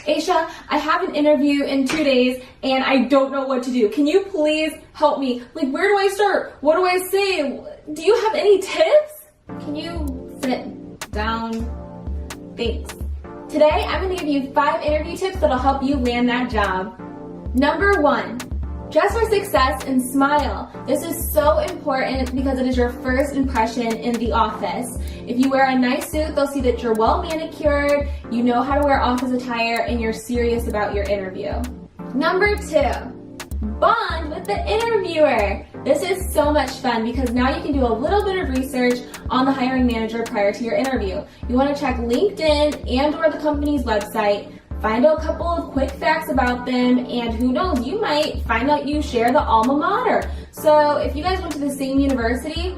Aisha, I have an interview in 2 days and I don't know what to do. Can you please help me? Like, where do I start? What do I say? Do you have any tips? Can you sit down? Thanks. Today, I'm going to give you 5 interview tips that'll help you land that job. Number 1, dress for success and smile. This is so important because it is your first impression in the office. If you wear a nice suit, they'll see that you're well manicured, you know how to wear office attire, and you're serious about your interview. Number 2, bond with the interviewer. This is so much fun because now you can do a little bit of research on the hiring manager prior to your interview. You want to check LinkedIn and/or the company's website, find out a couple of quick facts about them, and who knows, you might find out you share the alma mater. So if you guys went to the same university,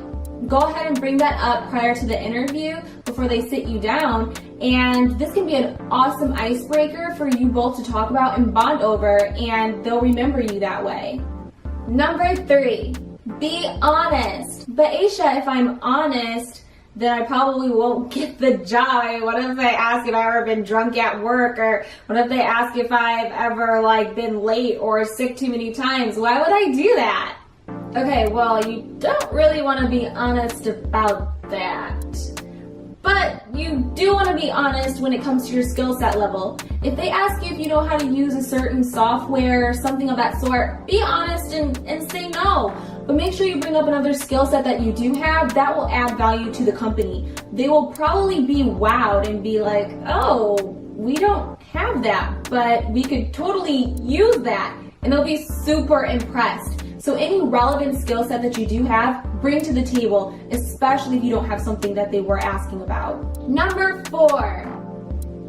go ahead and bring that up prior to the interview before they sit you down. And this can be an awesome icebreaker for you both to talk about and bond over, and they'll remember you that way. Number 3, be honest. But Aisha, if I'm honest, then I probably won't get the job. What if they ask if I've ever been drunk at work? Or what if they ask if I've ever been late or sick too many times? Why would I do that? Okay, well, you don't really want to be honest about that. But you do want to be honest when it comes to your skill set level. If they ask you if you know how to use a certain software or something of that sort, be honest and say no. But make sure you bring up another skill set that you do have that will add value to the company. They will probably be wowed and be like, oh, we don't have that, but we could totally use that. And they'll be super impressed. So any relevant skill set that you do have, bring to the table, especially if you don't have something that they were asking about. Number 4,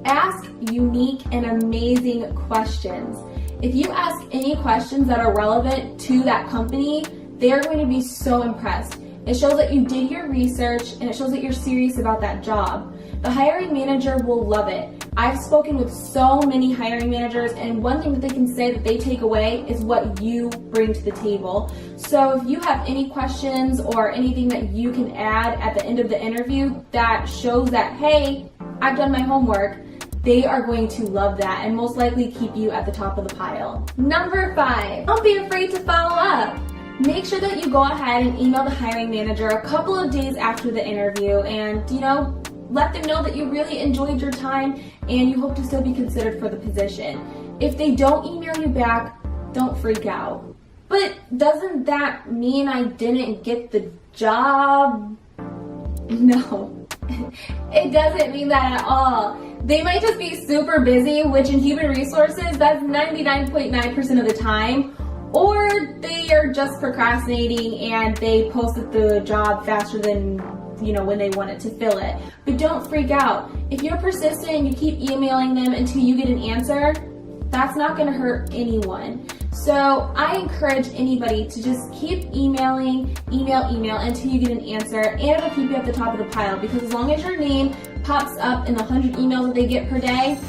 ask unique and amazing questions. If you ask any questions that are relevant to that company, they're going to be so impressed. It shows that you did your research and it shows that you're serious about that job. The hiring manager will love it. I've spoken with so many hiring managers, and one thing that they can say that they take away is what you bring to the table. So if you have any questions or anything that you can add at the end of the interview that shows that, hey, I've done my homework, they are going to love that and most likely keep you at the top of the pile. Number 5, don't be afraid to follow up. Make sure that you go ahead and email the hiring manager a couple of days after the interview and, let them know that you really enjoyed your time and you hope to still be considered for the position. If they don't email you back, don't freak out. But doesn't that mean I didn't get the job? No, it doesn't mean that at all. They might just be super busy, which in human resources, that's 99.9% of the time. Or they are just procrastinating and they posted the job faster than when they wanted to fill it. But don't freak out. If you're persistent and you keep emailing them until you get an answer, that's not going to hurt anyone. So I encourage anybody to just keep emailing, email until you get an answer, and it'll keep you at the top of the pile, because as long as your name pops up in the 100 emails that they get per day,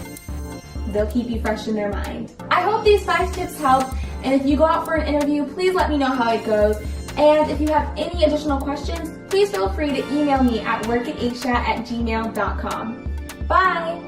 they'll keep you fresh in their mind. I hope these 5 tips helped, and if you go out for an interview, please let me know how it goes. And if you have any additional questions, please feel free to email me at workataisha@gmail.com. Bye!